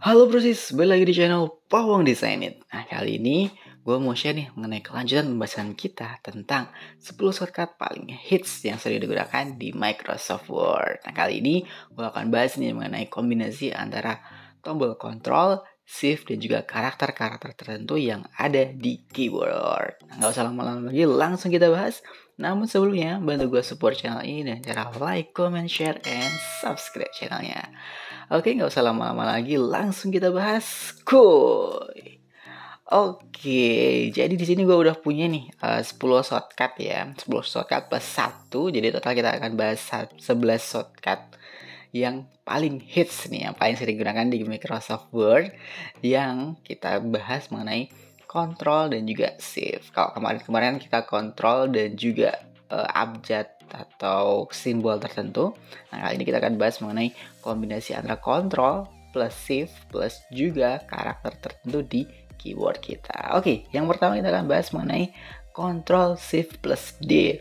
Halo brosis, balik lagi di channel Pawang Design It. Nah kali ini gue mau share nih mengenai kelanjutan pembahasan kita tentang 10 shortcut paling hits yang sering digunakan di Microsoft Word. Nah kali ini gue akan bahas nih mengenai kombinasi antara tombol Control, Shift, dan juga karakter-karakter tertentu yang ada di keyboard. Nah, gak usah lama-lama lagi, langsung kita bahas. Namun sebelumnya, bantu gue support channel ini dengan cara like, comment, share, and subscribe channelnya. Oke, nggak usah lama-lama lagi, langsung kita bahas. Kuy. Oke, jadi di sini gue udah punya nih 10 shortcut ya, 10 shortcut plus 1. Jadi total kita akan bahas 11 shortcut yang paling hits nih, yang paling sering digunakan di Microsoft Word, yang kita bahas mengenai Control dan juga Shift. Kalau kemarin kita Control dan juga abjad atau simbol tertentu. Nah, kali ini kita akan bahas mengenai kombinasi antara Control plus Shift plus juga karakter tertentu di keyboard kita. Oke, yang pertama kita akan bahas mengenai Control Shift plus D.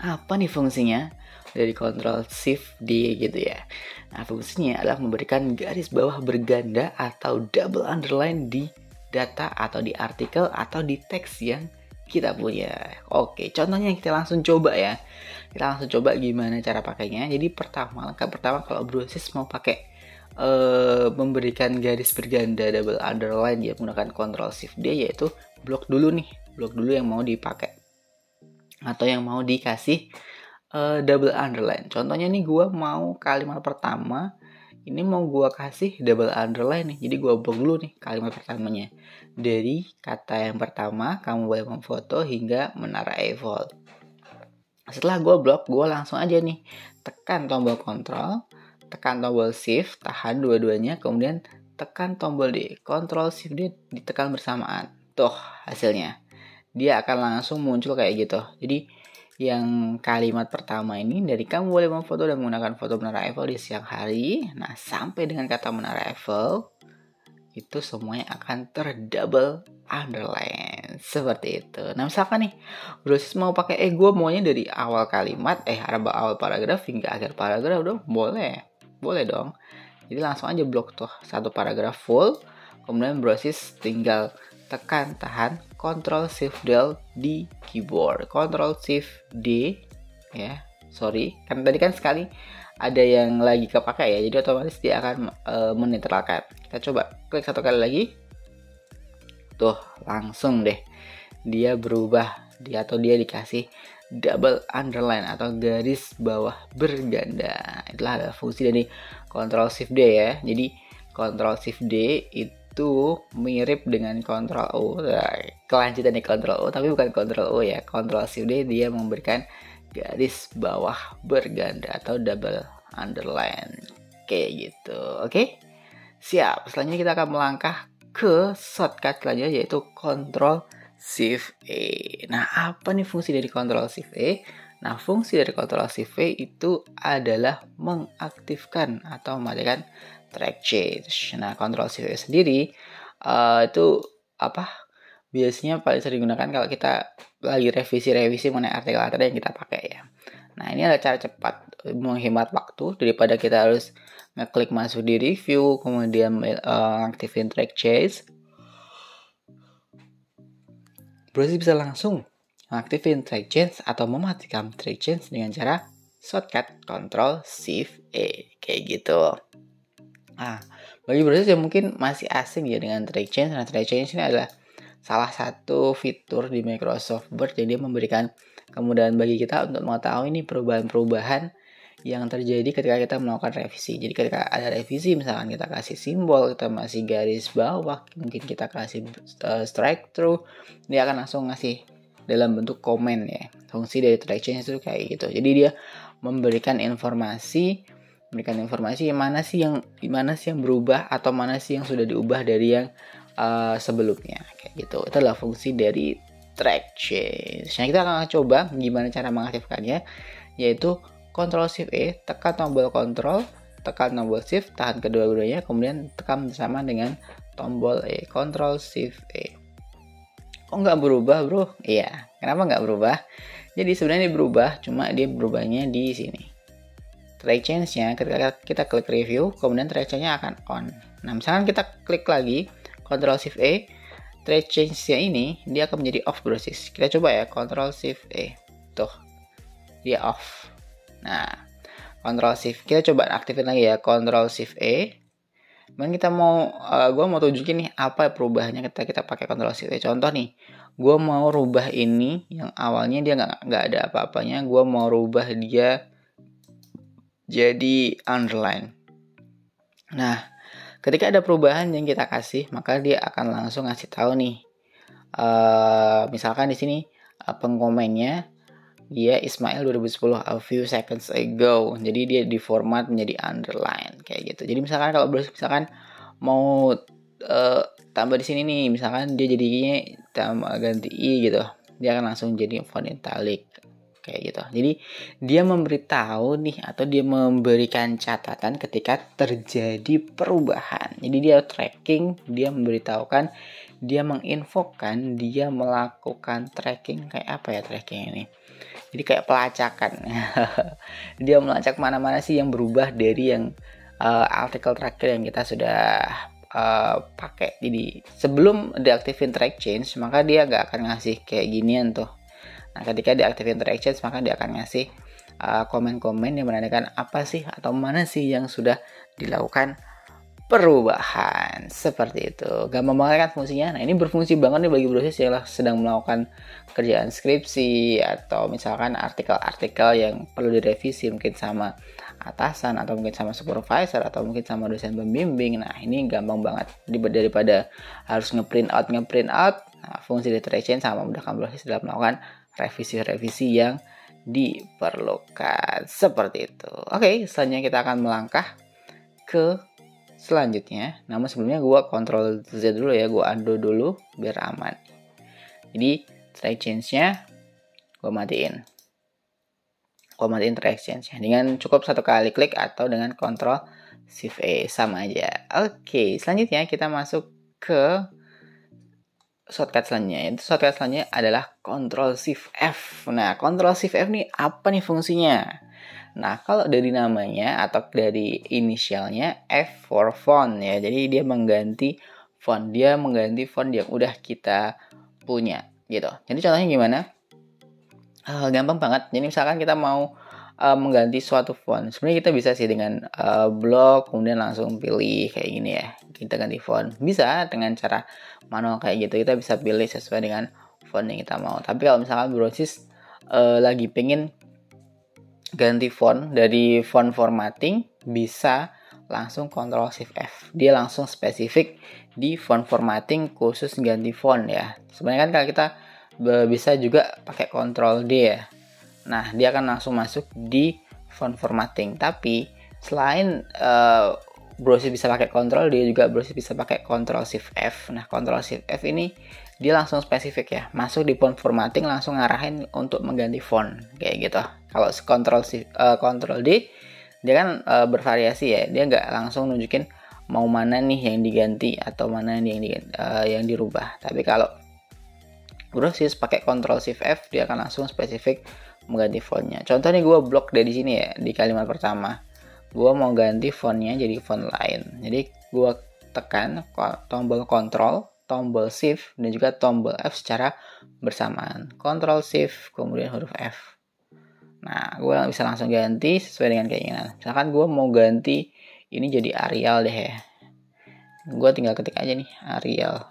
Apa nih fungsinya dari Control Shift D gitu ya? Nah, fungsinya adalah memberikan garis bawah berganda atau double underline di data atau di artikel atau di teks yang kita punya. Oke, contohnya kita langsung coba ya. Kita langsung coba gimana cara pakainya. Jadi langkah pertama kalau brosis mau pakai memberikan garis berganda double underline ya menggunakan Control Shift D, yaitu blok dulu yang mau dipakai atau yang mau dikasih double underline. Contohnya nih, gue mau kalimat pertama ini mau gue kasih double underline nih. Jadi gue blok dulu nih kalimat pertamanya. Dari kata yang pertama, kamu boleh memfoto, hingga Menara Eiffel. Setelah gue blok, gue langsung aja nih tekan tombol Control, tekan tombol Shift, tahan dua-duanya, kemudian tekan tombol D. Control Shift D ditekan bersamaan. Tuh hasilnya. Dia akan langsung muncul kayak gitu. Jadi yang kalimat pertama ini, dari kamu boleh memfoto dan menggunakan foto Menara Eiffel di siang hari. Nah, sampai dengan kata Menara Eiffel, itu semuanya akan terdouble underline seperti itu. Nah, misalkan nih brosis mau pakai gue maunya dari awal kalimat awal paragraf hingga akhir paragraf dong, boleh dong. Jadi langsung aja blok tuh satu paragraf full, kemudian brosis tinggal tekan tahan Ctrl Shift Del di keyboard. Ctrl Shift D ya. Sorry, kan tadi kan sekali ada yang lagi kepakai ya. Jadi otomatis dia akan menetralkan. Kita coba klik satu kali lagi. Tuh, langsung deh dia berubah atau dia dikasih double underline atau garis bawah berganda. Itulah adalah fungsi dari Ctrl Shift D ya. Jadi Ctrl Shift D itu mirip dengan Ctrl O. Kelanjutan dari Ctrl O, tapi bukan Ctrl O ya. Ctrl Shift D dia memberikan garis bawah berganda atau double underline kayak gitu. Oke, siap. Selanjutnya kita akan melangkah ke shortcut selanjutnya, yaitu Ctrl Shift E. Nah, apa nih fungsi dari Ctrl Shift E? Nah, fungsi dari Ctrl Shift E itu adalah mengaktifkan atau mematikan track change. Nah, Ctrl Shift E sendiri itu biasanya paling sering digunakan kalau kita lagi revisi mengenai artikel-artikel yang kita pakai ya. Nah, ini adalah cara cepat menghemat waktu daripada kita harus ngeklik masuk di review, kemudian aktifin track change. Brosis bisa langsung aktifin track change atau mematikan track change dengan cara shortcut Ctrl Shift E kayak gitu. Nah, bagi brosis yang mungkin masih asing ya dengan track change, nah track change ini adalah salah satu fitur di Microsoft Word, jadi dia memberikan kemudahan bagi kita untuk mengetahui ini perubahan-perubahan yang terjadi ketika kita melakukan revisi. Jadi ketika ada revisi, misalkan kita kasih simbol, kita masih garis bawah, mungkin kita kasih strike through, dia akan langsung ngasih dalam bentuk komen ya. Fungsi dari track change itu kayak gitu. Jadi dia memberikan informasi mana sih yang berubah atau mana sih yang sudah diubah dari yang sebelumnya kayak gitu. Itu adalah fungsi dari track change. Nah, kita akan coba gimana cara mengaktifkannya, yaitu Ctrl Shift E, tekan tombol Ctrl, tekan tombol Shift, tahan kedua-duanya, kemudian tekan bersama dengan tombol E. Ctrl Shift E. Kok nggak berubah, bro? Iya, kenapa nggak berubah? Jadi sebenarnya dia berubah, cuma dia berubahnya di sini. track change-nya ketika kita klik review, kemudian track change-nya akan on. Nah, misalkan kita klik lagi Ctrl Shift E, track change-nya ini dia akan menjadi off, bro sis. Kita coba ya, Ctrl Shift E. Tuh, dia off. Nah, Ctrl Shift, kita coba aktifin lagi ya, Ctrl Shift E. Kemudian kita mau, gue mau tunjukin nih apa perubahannya ketika kita pakai Ctrl Shift E. Contoh nih, gue mau rubah ini yang awalnya dia nggak ada apa-apanya, gue mau rubah dia jadi underline. Nah, ketika ada perubahan yang kita kasih, maka dia akan langsung ngasih tahu nih. Misalkan di sini pengkomennya dia Ismail 2010 a few seconds ago. Jadi dia diformat menjadi underline kayak gitu. Jadi misalkan kalau misalkan mau tambah di sini nih, misalkan dia jadinya ganti i gitu, dia akan langsung jadi font italic kayak gitu. Jadi dia memberitahu nih, atau dia memberikan catatan ketika terjadi perubahan. Jadi dia tracking, dia memberitahukan, dia menginfokan, dia melakukan tracking. Kayak apa ya tracking ini? Jadi kayak pelacakan. Dia melacak mana-mana sih yang berubah dari yang artikel terakhir yang kita sudah pakai. Jadi sebelum diaktifin track change, maka dia nggak akan ngasih kayak ginian tuh. Nah, ketika diaktifin track change, maka dia akan ngasih komen-komen yang menandakan apa sih atau mana sih yang sudah dilakukan perubahan. Seperti itu. Gampang banget kan fungsinya. Nah, ini berfungsi banget nih bagi brosis yang sedang melakukan kerjaan skripsi, atau misalkan artikel-artikel yang perlu direvisi mungkin sama atasan, atau mungkin sama supervisor, atau mungkin sama dosen pembimbing. Nah, ini gampang banget daripada harus ngeprint out. Nah, fungsi track change sama memudahkan brosis dalam melakukan revisi-revisi yang diperlukan. Seperti itu. Oke, selanjutnya kita akan melangkah ke selanjutnya. Namun sebelumnya gue Ctrl Z dulu ya, gue undo dulu biar aman. Jadi track change-nya gue matiin. Track change-nya dengan cukup satu kali klik atau dengan Ctrl Shift E, sama aja. Oke, selanjutnya kita masuk ke shortcut selanjutnya. Itu shortcut selanjutnya adalah Ctrl Shift F. Nah, Ctrl Shift F nih apa nih fungsinya? Nah, kalau dari namanya atau dari inisialnya, F for font ya. Jadi dia mengganti font. Dia mengganti font yang udah kita punya gitu. Jadi contohnya gimana? Gampang banget. Jadi misalkan kita mau mengganti suatu font. Sebenarnya kita bisa sih dengan blok, kemudian langsung pilih kayak gini ya. Kita ganti font. Bisa dengan cara manual kayak gitu. Kita bisa pilih sesuai dengan font yang kita mau. Tapi kalau misalkan brosis lagi pengen ganti font dari font formatting, bisa langsung Ctrl Shift F. Dia langsung spesifik di font formatting khusus ganti font ya. Sebenarnya kan kalau kita bisa juga pakai Ctrl D ya. Nah, dia akan langsung masuk di font formatting. Tapi selain browser bisa pakai Ctrl D, juga browser bisa pakai Ctrl Shift F. Nah, Ctrl Shift F ini dia langsung spesifik ya, masuk di font formatting, langsung ngarahin untuk mengganti font kayak gitu. Kalau Ctrl D dia kan bervariasi ya, dia nggak langsung nunjukin mau mana nih yang diganti atau mana nih yang dirubah. Tapi kalau browser pakai Ctrl Shift F, dia akan langsung spesifik mengganti fontnya. Contoh nih gue blok dari sini ya, di kalimat pertama gue mau ganti fontnya jadi font lain. Jadi gue tekan tombol Ctrl, tombol Shift, dan juga tombol F secara bersamaan. Ctrl Shift, kemudian huruf F. Nah, gue bisa langsung ganti sesuai dengan keinginan. Misalkan gue mau ganti ini jadi Arial deh ya. Gue tinggal ketik aja nih, Arial.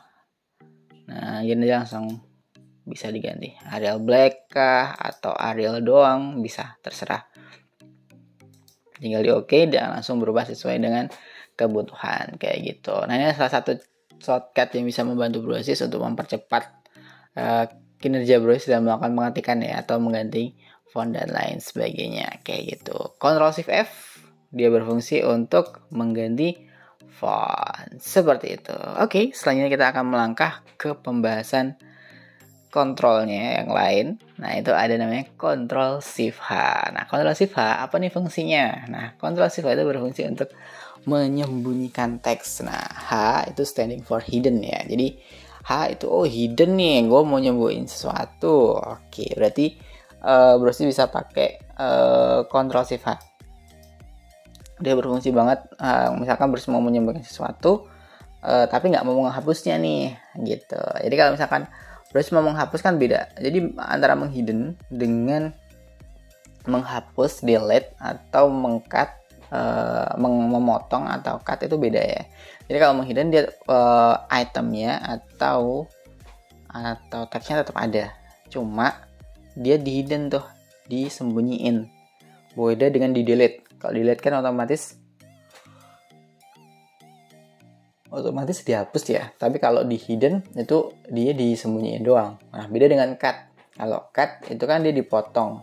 Nah, ini langsung bisa diganti. Arial Black kah, atau Arial doang, bisa, terserah. Tinggal di OK dan langsung berubah sesuai dengan kebutuhan kayak gitu. Nah, ini salah satu shortcut yang bisa membantu brosis untuk mempercepat kinerja brosis dalam melakukan pengetikan ya, atau mengganti font dan lain sebagainya kayak gitu. Ctrl Shift F dia berfungsi untuk mengganti font seperti itu. Oke, selanjutnya kita akan melangkah ke pembahasan kontrolnya yang lain. Nah, itu ada namanya Ctrl Shift H. Nah, Ctrl Shift H apa nih fungsinya? Nah, Ctrl Shift H itu berfungsi untuk menyembunyikan teks. Nah, H itu standing for hidden ya. Jadi H itu hidden nih, gue mau nyembunyiin sesuatu. Oke, berarti browser bisa pakai Ctrl Shift H. Dia berfungsi banget, misalkan Bruce mau menyembunyikan sesuatu, tapi nggak mau menghapusnya nih, gitu. Jadi kalau misalkan Bruce mau menghapus kan beda. Jadi antara menghidden dengan menghapus, delete, atau mengcut, memotong atau cut itu beda ya. Jadi kalau menghidden dia itemnya atau teksnya tetap ada, cuma dia di hidden tuh, disembunyiin. Beda dengan di delete. Kalau delete kan otomatis dihapus ya. Tapi kalau di hidden itu dia disembunyiin doang. Nah, beda dengan cut. Kalau cut itu kan dia dipotong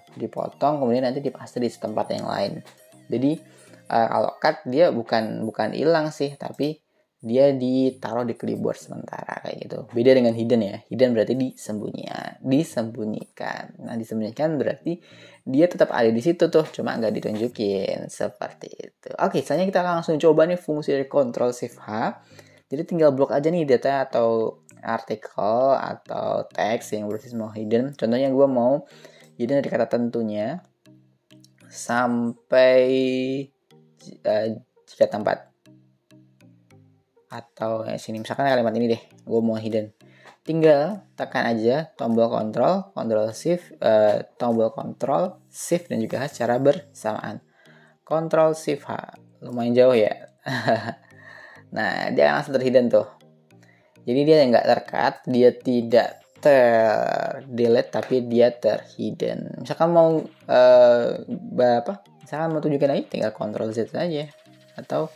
kemudian nanti dipaste di tempat yang lain. Jadi kalau cut dia bukan hilang sih, tapi dia ditaruh di clipboard sementara kayak gitu. Beda dengan hidden ya. Hidden berarti disembunyikan. Nah, disembunyikan berarti dia tetap ada di situ tuh, cuma nggak ditunjukin seperti itu. Oke, selanjutnya kita langsung coba nih fungsi dari Ctrl Shift H. Jadi tinggal blok aja nih data atau artikel atau teks yang berbasis mau hidden. Contohnya gue mau hidden dari kata tentunya sampai jika tempat, atau sini misalkan kalimat ini deh, gue mau hidden. Tinggal tekan aja tombol Ctrl Shift, tombol Ctrl Shift dan juga H secara bersamaan. Ctrl Shift H, lumayan jauh ya. Nah, dia langsung terhidden tuh. Jadi dia nggak tercut, dia tidak delete, tapi dia terhidden. Misalkan mau misalkan mau tunjukin lagi, tinggal Ctrl Z aja, atau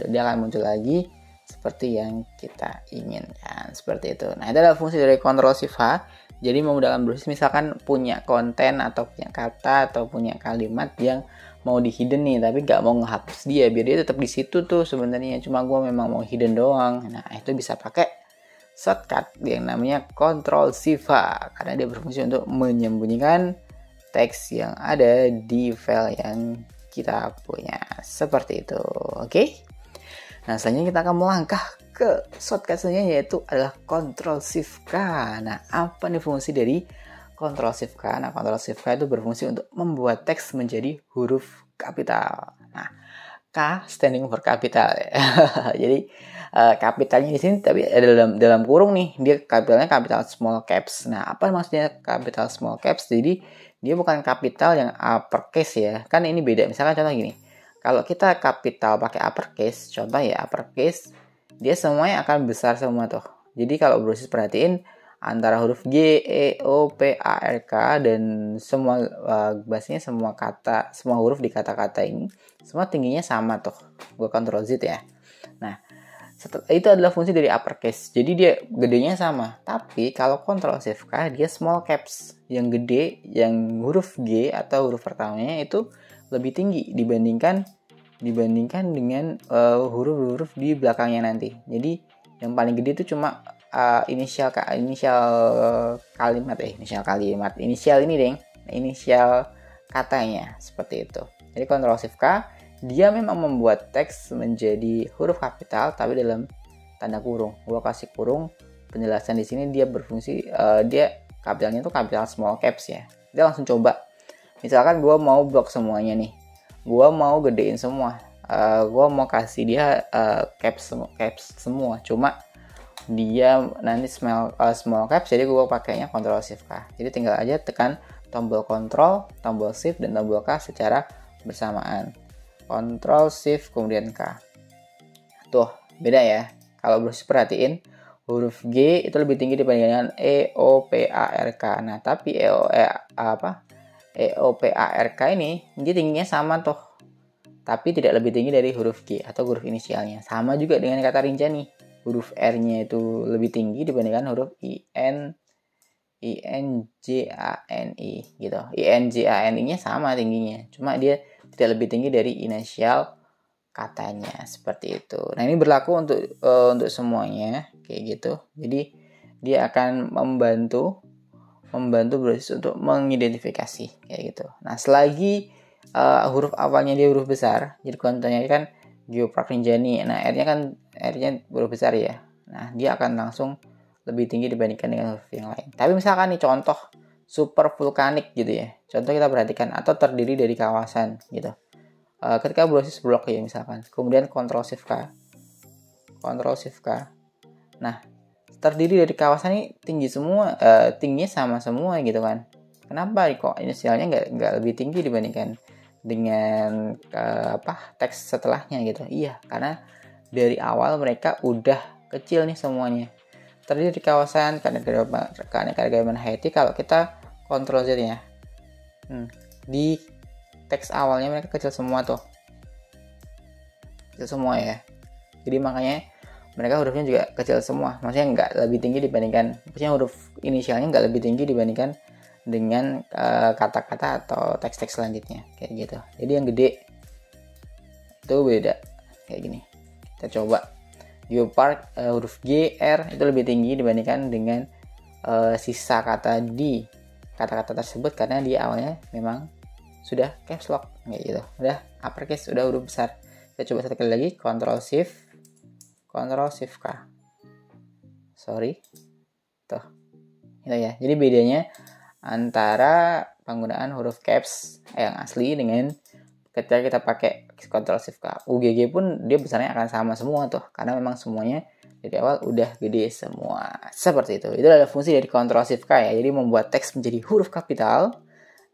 dia akan muncul lagi seperti yang kita inginkan, seperti itu. Nah, itu adalah fungsi dari Ctrl Shift H. Jadi memudahkan browser, misalkan punya konten atau punya kata atau punya kalimat yang mau di hidden nih, tapi nggak mau ngehapus dia, biar dia tetap di situ tuh sebenarnya. Cuma gue memang mau hidden doang. Nah, itu bisa pakai shortcut yang namanya Ctrl Shift H, karena dia berfungsi untuk menyembunyikan teks yang ada di file yang kita punya, seperti itu. Oke? Nah, selanjutnya kita akan melangkah ke shortcut selanjutnya, yaitu adalah Ctrl Shift K. Nah, apa nih fungsi dari Ctrl Shift K? Nah, Ctrl Shift K itu berfungsi untuk membuat teks menjadi huruf kapital. Nah, K standing for kapital. Jadi kapitalnya di sini tapi dalam kurung nih, dia kapitalnya kapital small caps. Nah, apa maksudnya kapital small caps? Jadi dia bukan kapital yang uppercase ya. Kan ini beda. Misalkan contoh gini. Kalau kita kapital pakai uppercase, contoh ya uppercase, dia semuanya akan besar semua tuh. Jadi kalau browser perhatiin antara huruf G, E, O, P, A, R, K dan semua bahasanya semua huruf di kata-kata ini semua tingginya sama tuh. Gue Ctrl Z ya. Nah, itu adalah fungsi dari uppercase. Jadi dia gedenya sama. Tapi kalau Ctrl Shift K dia small caps. Yang gede, yang huruf G atau huruf pertamanya itu lebih tinggi dibandingkan dengan huruf-huruf di belakangnya nanti. Jadi yang paling gede itu cuma inisial katanya, seperti itu. Jadi Ctrl Shift K dia memang membuat teks menjadi huruf kapital tapi dalam tanda kurung. Gua kasih kurung penjelasan di sini, dia berfungsi dia kapitalnya itu kapital small caps ya. Kita langsung coba. Misalkan gue mau blok semuanya nih, gue mau gedein semua, gue mau kasih dia caps semua, cuma dia nanti small caps, jadi gue pakainya Ctrl Shift K. Jadi tinggal aja tekan tombol Ctrl, tombol Shift dan tombol K secara bersamaan. Ctrl Shift kemudian K. Tuh beda ya. Kalau harus perhatiin, huruf G itu lebih tinggi dibandingkan E, O, P, A, R, K. Nah, tapi E, O, P, A, R, K ini dia tingginya sama tuh. Tapi tidak lebih tinggi dari huruf G atau huruf inisialnya. Sama juga dengan kata Rinjani. Huruf R-nya itu lebih tinggi dibandingkan huruf I-N-J-A-N-I gitu. I-N-J-A-N-I-nya sama tingginya. Cuma dia tidak lebih tinggi dari inisial katanya, seperti itu. Nah, ini berlaku untuk semuanya kayak gitu. Jadi dia akan membantu proses untuk mengidentifikasi kayak gitu. Nah, selagi huruf awalnya dia huruf besar, jadi contohnya kan Geopark Rinjani. Nah, R-nya huruf besar ya. Nah, dia akan langsung lebih tinggi dibandingkan dengan huruf yang lain. Tapi misalkan nih contoh super vulkanik gitu ya. Contoh kita perhatikan, atau terdiri dari kawasan gitu. ketika browse block ya misalkan, kemudian Ctrl Shift K. Nah, terdiri dari kawasan ini tinggi semua, tingginya sama semua gitu kan. Kenapa kok inisialnya nggak lebih tinggi dibandingkan dengan teks setelahnya gitu? Iya, karena dari awal mereka udah kecil nih semuanya. Terdiri di kawasan keanekaragaman hayati. Kalau kita Ctrl Z ya, di teks awalnya mereka kecil semua tuh, kecil semua ya. Jadi makanya mereka hurufnya juga kecil semua. Maksudnya nggak lebih tinggi dibandingkan, maksudnya huruf inisialnya nggak lebih tinggi dibandingkan dengan kata-kata atau teks-teks selanjutnya kayak gitu. Jadi yang gede itu beda kayak gini. Kita coba Geopark, huruf G, R itu lebih tinggi dibandingkan dengan sisa kata di kata-kata tersebut karena di awalnya memang sudah caps lock kayak gitu, udah uppercase, udah huruf besar. Kita coba satu kali lagi, Ctrl Shift K. Sorry, tuh itu ya. Jadi bedanya antara penggunaan huruf caps yang asli dengan ketika kita pakai Ctrl Shift K. UGG pun dia besarnya akan sama semua tuh, karena memang semuanya dari awal udah gede semua. Seperti itu. Itu adalah fungsi dari Ctrl Shift K ya. Jadi membuat teks menjadi huruf kapital,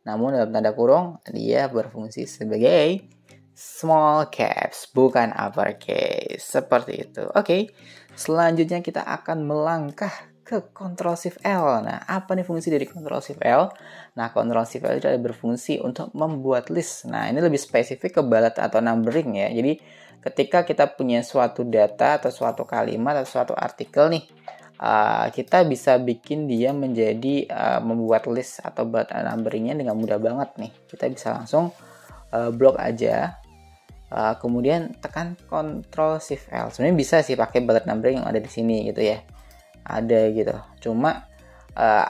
namun dalam tanda kurung dia berfungsi sebagai small caps, bukan uppercase. Seperti itu. Oke. Selanjutnya kita akan melangkah ke Ctrl Shift L. Nah, apa nih fungsi dari Ctrl Shift L? Nah, Ctrl Shift L itu adalah berfungsi untuk membuat list. Nah, ini lebih spesifik ke bullet atau numbering ya. Jadi, ketika kita punya suatu data atau suatu kalimat atau suatu artikel nih, kita bisa bikin dia menjadi membuat list atau bullet numberingnya dengan mudah banget nih. Kita bisa langsung blok aja. Kemudian tekan Ctrl Shift L. Sebenarnya bisa sih pakai bullet numbering yang ada di sini gitu ya. Ada gitu. Cuma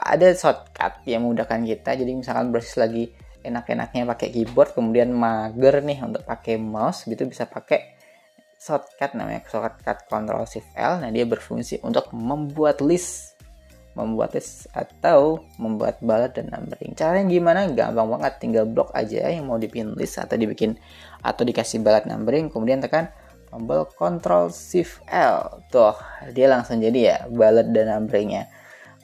ada shortcut yang memudahkan kita. Jadi misalkan browse lagi enak-enaknya pakai keyboard, kemudian mager nih untuk pakai mouse gitu, bisa pakai shortcut namanya shortcut Ctrl Shift L. Nah, dia berfungsi untuk membuat list atau membuat bullet dan numbering. Caranya gimana? Gampang banget, tinggal blok aja yang mau dibikin list atau dibikin atau dikasih bullet numbering, kemudian tekan tombol Ctrl Shift L. Tuh, dia langsung jadi ya bullet dan numberingnya.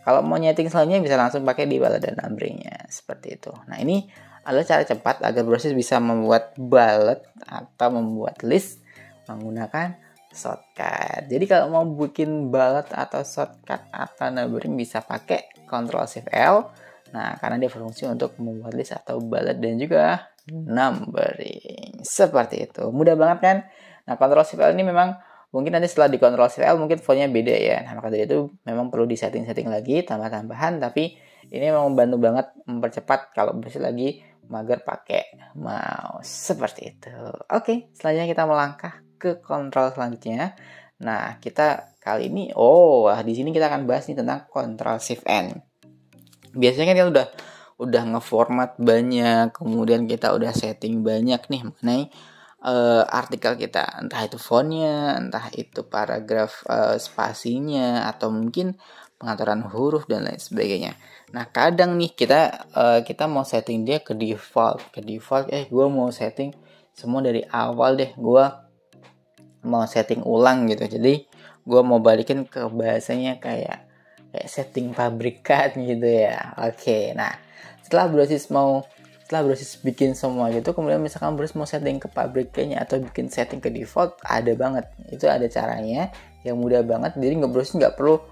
Kalau mau nyeting selanjutnya bisa langsung pakai di bullet dan numberingnya seperti itu. Nah, ini adalah cara cepat agar browser bisa membuat bullet atau membuat list menggunakan shortcut. Jadi kalau mau bikin bullet atau shortcut atau numbering bisa pakai Ctrl Shift L. Nah, karena dia berfungsi untuk membuat list atau bullet dan juga numbering. Seperti itu. Mudah banget kan? Nah, Ctrl Shift L ini memang mungkin nanti setelah di Ctrl Shift L mungkin fontnya beda ya. Nah, maka dari itu memang perlu di setting-setting lagi, tambah-tambahan, tapi ini memang membantu banget mempercepat kalau misalnya lagi mager pakai mouse. Seperti itu. Oke, selanjutnya kita melangkah ke kontrol selanjutnya. Nah, kita kali ini di sini kita akan bahas nih tentang Ctrl Shift N. Biasanya kan kita udah ngeformat banyak, kemudian kita udah setting banyak nih mengenai artikel kita, entah itu fontnya, entah itu paragraf spasinya, atau mungkin pengaturan huruf dan lain sebagainya. Nah, kadang nih kita mau setting dia ke default. Gue mau setting semua dari awal deh. Gue mau setting ulang gitu. Jadi gue mau balikin ke bahasanya kayak setting pabrikan gitu ya. Oke, nah setelah browser bikin semua gitu, kemudian misalkan browser mau setting ke pabrikannya atau bikin setting ke default, ada banget. Itu ada caranya yang mudah banget. Jadi browser nggak perlu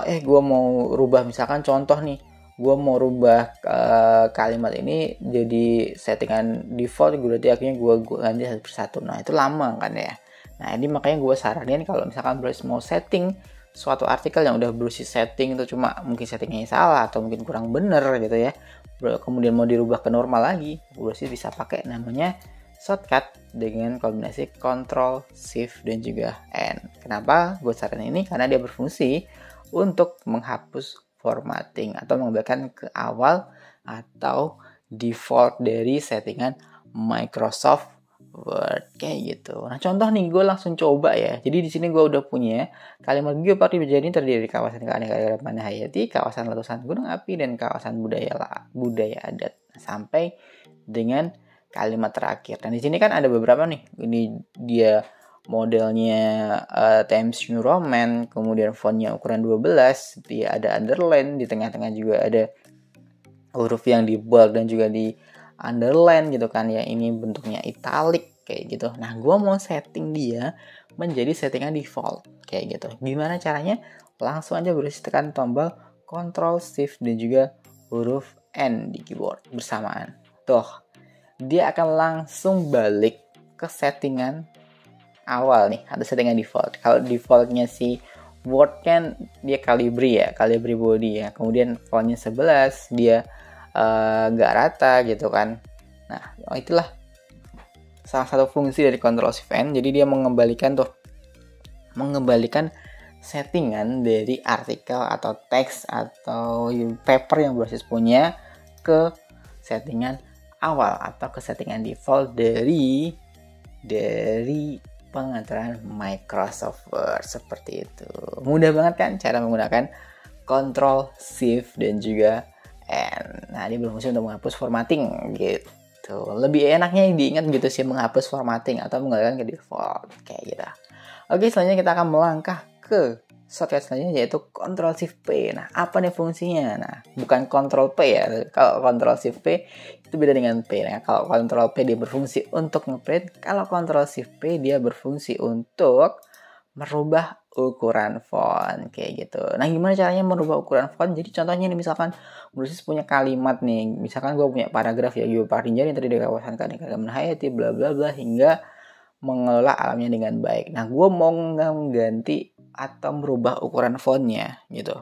gue mau rubah, misalkan contoh nih, gue mau rubah kalimat ini jadi settingan default, berarti akhirnya gue ganti satu persatu. Nah, itu lama kan ya. Nah, ini makanya gue saranin kalau misalkan browser mau setting suatu artikel yang udah browser setting itu cuma mungkin settingnya salah atau mungkin kurang bener gitu ya, kemudian mau dirubah ke normal lagi, browser bisa pakai namanya shortcut dengan kombinasi Ctrl, Shift, dan juga N. Kenapa gue saranin ini? Karena dia berfungsi untuk menghapus formatting atau mengembalikan ke awal atau default dari settingan Microsoft Word kayak gitu. Nah, contoh nih, gue langsung coba ya. Jadi di sini gue udah punya kalimat Geopark ini terdiri dari kawasan keanekaragaman hayati, kawasan letusan gunung api, dan kawasan budaya adat. Sampai dengan kalimat terakhir. Dan di sini kan ada beberapa nih. Ini dia modelnya Times New Roman, kemudian fontnya ukuran 12, dia ada underline, di tengah-tengah juga ada huruf yang di bold dan juga di underline gitu kan ya. Ini bentuknya italic kayak gitu. Nah, gue mau setting dia menjadi settingan default kayak gitu. Gimana caranya? Langsung aja berusaha tekan tombol Ctrl Shift dan juga huruf N di keyboard bersamaan. Tuh, dia akan langsung balik ke settingan awal nih, ada settingan default. Kalau defaultnya si Word kan dia Calibri body ya. Kemudian fontnya 11, dia gak rata gitu kan. Nah, itulah salah satu fungsi dari Ctrl Shift N. Jadi dia mengembalikan settingan dari artikel atau teks atau paper yang Brosys punya ke settingan awal atau ke settingan default dari pengaturan Microsoft Word seperti itu. Mudah banget kan cara menggunakan Ctrl Shift dan juga N. Nah, dia berfungsi untuk menghapus formatting gitu. Lebih enaknya diingat gitu sih, menghapus formatting atau menggunakan ke default kayak gitu. Oke, selanjutnya kita akan melangkah ke shortcut selanjutnya, yaitu Ctrl Shift P. Nah, apa nih fungsinya? Nah, bukan Ctrl P ya. Kalau Ctrl Shift P itu beda dengan P. Nah, kalau Ctrl P dia berfungsi untuk ngeprint, kalau Ctrl Shift P dia berfungsi untuk merubah ukuran font kayak gitu. Nah, gimana caranya merubah ukuran font? Jadi contohnya nih, misalkan Brosys punya kalimat nih, misalkan gue punya paragraf ya, Geopark Rinjani tadi di kawasan Keanekaragaman Hayati bla bla bla hingga mengelola alamnya dengan baik. Nah, gue mau mengganti atau merubah ukuran fontnya gitu.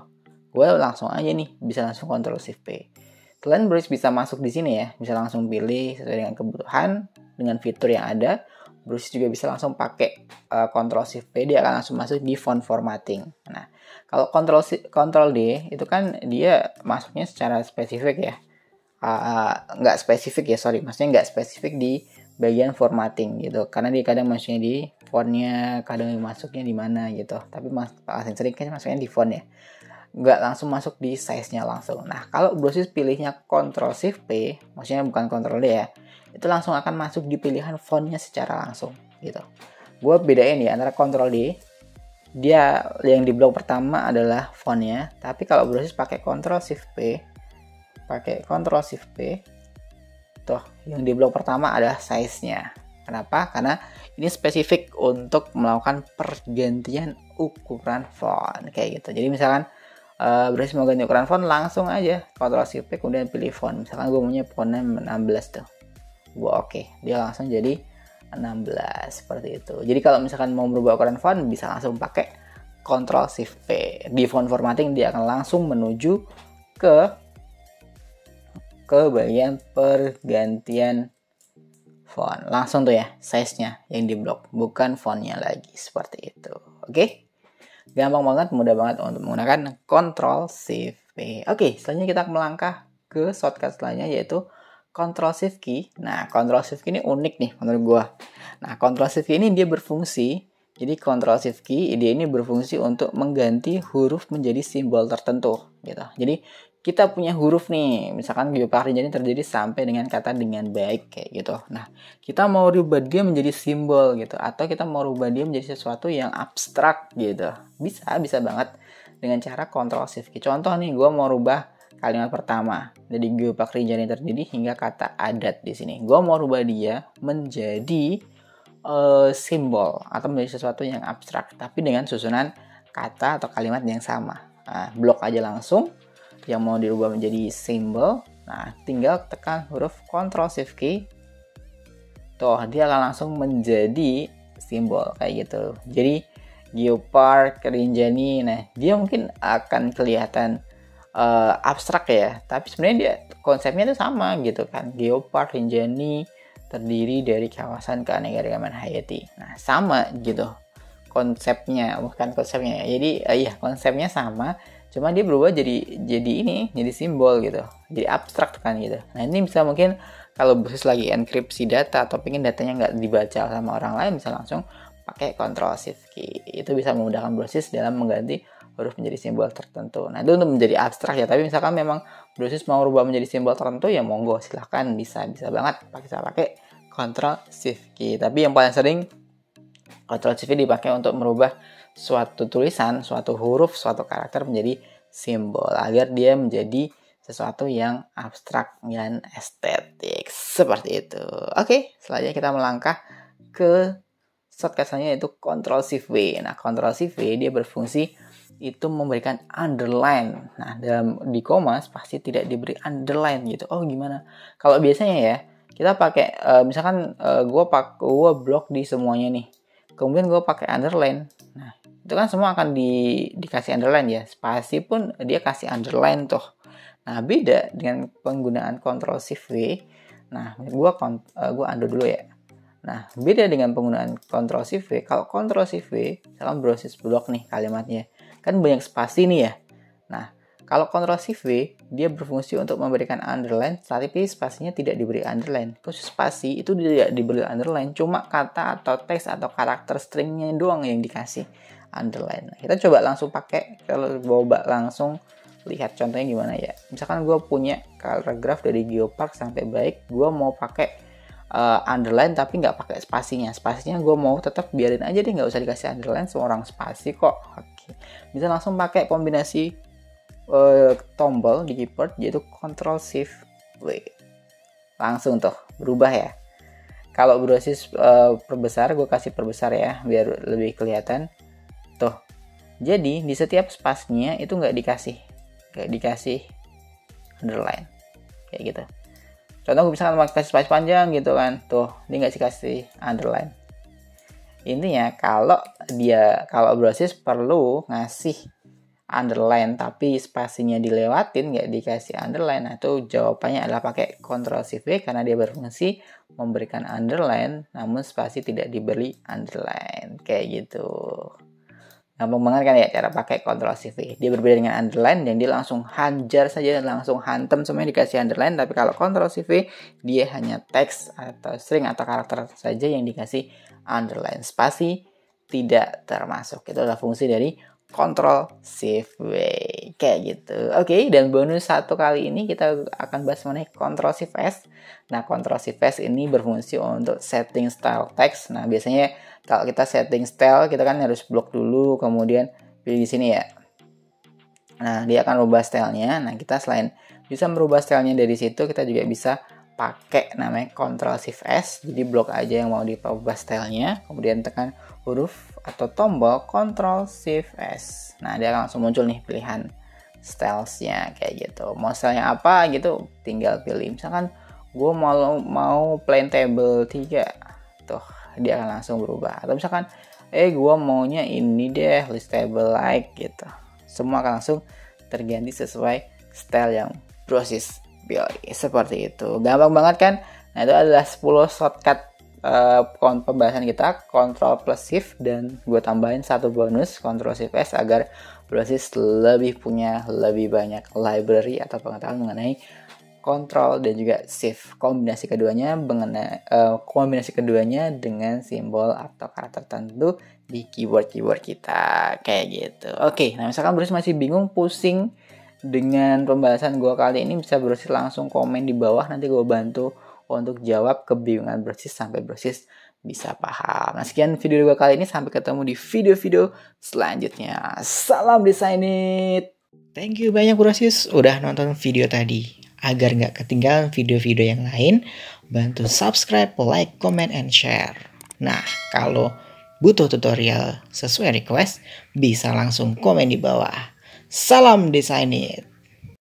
Gue langsung aja nih, bisa langsung Ctrl Shift P. Kalian bisa masuk di sini ya, bisa langsung pilih sesuai dengan kebutuhan dengan fitur yang ada. Brosys juga bisa langsung pakai Ctrl Shift P, dia akan langsung masuk di font formatting. Nah, kalau Ctrl D itu kan dia masuknya secara spesifik ya. Nggak spesifik di bagian formatting gitu, karena dia kadang masuknya di fontnya, kadang masuknya di mana gitu, tapi paling sering kan masuknya di font ya, nggak langsung masuk di size nya langsung. Nah, kalau Brosys pilihnya Ctrl Shift P, maksudnya bukan Ctrl D ya, itu langsung akan masuk di pilihan fontnya secara langsung gitu. Gue bedain ya antara Ctrl D, dia yang di blok pertama adalah fontnya, tapi kalau Brosys pakai Ctrl Shift P, tuh, yang di blok pertama adalah size-nya. Kenapa? Karena ini spesifik untuk melakukan pergantian ukuran font kayak gitu. Jadi misalkan Brosys mau ganti ukuran font, langsung aja Ctrl Shift P kemudian pilih font. Misalkan gue punya fontnya 16 tuh, gue oke, dia langsung jadi 16 seperti itu. Jadi kalau misalkan mau merubah ukuran font, bisa langsung pakai Ctrl Shift P. Di font formatting dia akan langsung menuju ke bagian pergantian font. Langsung tuh ya, size-nya yang di blok, bukan fontnya lagi, seperti itu. Oke? Gampang banget, mudah banget untuk menggunakan Ctrl Shift P. Oke, selanjutnya kita melangkah ke shortcut selanjutnya, yaitu Ctrl Shift Key. Nah, Ctrl Shift Key ini unik nih menurut gua. Nah, Ctrl Shift Key ini dia berfungsi, jadi Ctrl Shift Key dia ini berfungsi untuk mengganti huruf menjadi simbol tertentu gitu. Jadi kita punya huruf nih, misalkan Geopark Rinjani terjadi sampai dengan kata dengan baik kayak gitu. Nah, kita mau rubah dia menjadi simbol gitu, atau kita mau rubah dia menjadi sesuatu yang abstrak gitu. Bisa banget dengan cara Ctrl Shift Key. Contoh nih, gue mau rubah kalimat pertama dari Geopark Rinjani terjadi hingga kata adat di sini. Gue mau rubah dia menjadi simbol atau menjadi sesuatu yang abstrak, tapi dengan susunan kata atau kalimat yang sama. Nah, blok aja langsung. Yang mau dirubah menjadi simbol, nah tinggal tekan huruf Ctrl Shift Key, tuh dia akan langsung menjadi simbol kayak gitu. Jadi Geopark Rinjani, nah dia mungkin akan kelihatan abstrak ya, tapi sebenarnya dia konsepnya itu sama gitu kan. Geopark Rinjani terdiri dari kawasan keanekaragaman hayati. Nah sama gitu konsepnya, jadi konsepnya sama, cuma dia berubah jadi simbol gitu, jadi abstrak kan gitu. Nah ini bisa mungkin kalau Brosys lagi enkripsi data atau pengen datanya nggak dibaca sama orang lain, bisa langsung pakai Ctrl Shift Key. Itu bisa memudahkan Brosys dalam mengganti huruf menjadi simbol tertentu. Nah, itu untuk menjadi abstrak ya. Tapi misalkan memang Brosis mau rubah menjadi simbol tertentu ya monggo, silahkan, bisa banget pakai Ctrl Shift key. Tapi yang paling sering Ctrl Shift dipakai untuk merubah suatu tulisan, suatu huruf, suatu karakter menjadi simbol agar dia menjadi sesuatu yang abstrak dan estetik seperti itu. Oke, selanjutnya kita melangkah ke shortcut selanjutnya yaitu Ctrl Shift V. Nah, Ctrl Shift V dia berfungsi itu memberikan underline. Nah, di koma pasti tidak diberi underline gitu. Oh, gimana? Kalau biasanya ya, kita pakai misalkan gue blok di semuanya nih. Kemudian gue pakai underline. Nah, itu kan semua akan dikasih underline ya. Spasi pun dia kasih underline tuh. Nah, beda dengan penggunaan Ctrl Shift V. Nah, gue undo dulu ya. Nah, beda dengan penggunaan Ctrl Shift V. Kalau Ctrl Shift V, misalkan Brosis blok nih kalimatnya. Kan banyak spasi nih ya. Nah, kalau Ctrl Shift V, dia berfungsi untuk memberikan underline, tapi spasinya tidak diberi underline. Khusus spasi itu tidak diberi underline, cuma kata atau teks atau karakter stringnya doang yang dikasih underline. Nah, kita coba langsung pakai, kalau coba langsung lihat contohnya gimana ya. Misalkan gue punya paragraf dari Geopark sampai baik, gue mau pakai underline tapi nggak pakai spasinya. Spasinya gue mau tetap biarin aja deh, nggak usah dikasih underline, semua orang spasi kok. Oke. Bisa langsung pakai kombinasi tombol di keyboard yaitu Ctrl Shift V. Langsung tuh berubah ya. Kalau Brosis perbesar, gue kasih perbesar ya biar lebih kelihatan. Tuh. Jadi di setiap spasinya itu nggak dikasih underline kayak gitu. Contoh misalkan kasih spasi panjang gitu kan, tuh dia nggak kasih underline. Intinya kalau Brosis perlu ngasih underline tapi spasinya dilewatin nggak dikasih underline, nah itu jawabannya adalah pakai Ctrl Shift V karena dia berfungsi memberikan underline namun spasi tidak diberi underline kayak gitu. Gampang banget kan ya cara pakai Ctrl Shift V. Dia berbeda dengan underline dan dia langsung hajar saja dan langsung hantam semuanya dikasih underline. Tapi kalau Ctrl Shift V dia hanya teks atau string atau karakter saja yang dikasih underline. Spasi tidak termasuk. Itu adalah fungsi dari Ctrl Shift V kayak gitu. Oke, dan bonus satu kali ini kita akan bahas mengenai Ctrl Shift S. Nah, Ctrl Shift S ini berfungsi untuk setting style text. Nah, biasanya kalau kita setting style, kita kan harus blok dulu, kemudian pilih di sini ya. Nah, dia akan rubah stylenya. Nah, kita selain bisa merubah stylenya dari situ, kita juga bisa pakai namanya Ctrl Shift S. Jadi blok aja yang mau dirubah stylenya, kemudian tekan huruf atau tombol Ctrl Shift S. Nah, dia akan langsung muncul nih pilihan stylesnya kayak gitu. Mau stylenya apa gitu, tinggal pilih. Misalkan gue mau plain table 3. Tuh, dia akan langsung berubah. Atau misalkan gue maunya ini deh, listable like gitu. Semua akan langsung terganti sesuai style yang Brosis pilih. Seperti itu. Gampang banget kan? Nah, itu adalah 10 shortcut pembahasan kita, Ctrl plus Shift, dan gue tambahin satu bonus Ctrl Shift S agar Brosis punya lebih banyak library atau pengetahuan mengenai Ctrl dan juga Shift. Kombinasi keduanya dengan simbol atau karakter tertentu di keyboard kita kayak gitu. Oke, nah misalkan Brosis masih bingung, pusing dengan pembahasan gue kali ini, bisa Brosis langsung komen di bawah, nanti gue bantu untuk jawab kebingungan Brosis sampai Brosis bisa paham. Nah, sekian video gue kali ini, sampai ketemu di video-video selanjutnya. Salam Design It. Thank you banyak Brosis udah nonton video tadi. Agar nggak ketinggalan video-video yang lain, bantu subscribe, like, comment, and share. Nah, kalau butuh tutorial sesuai request, bisa langsung komen di bawah. Salam Design It.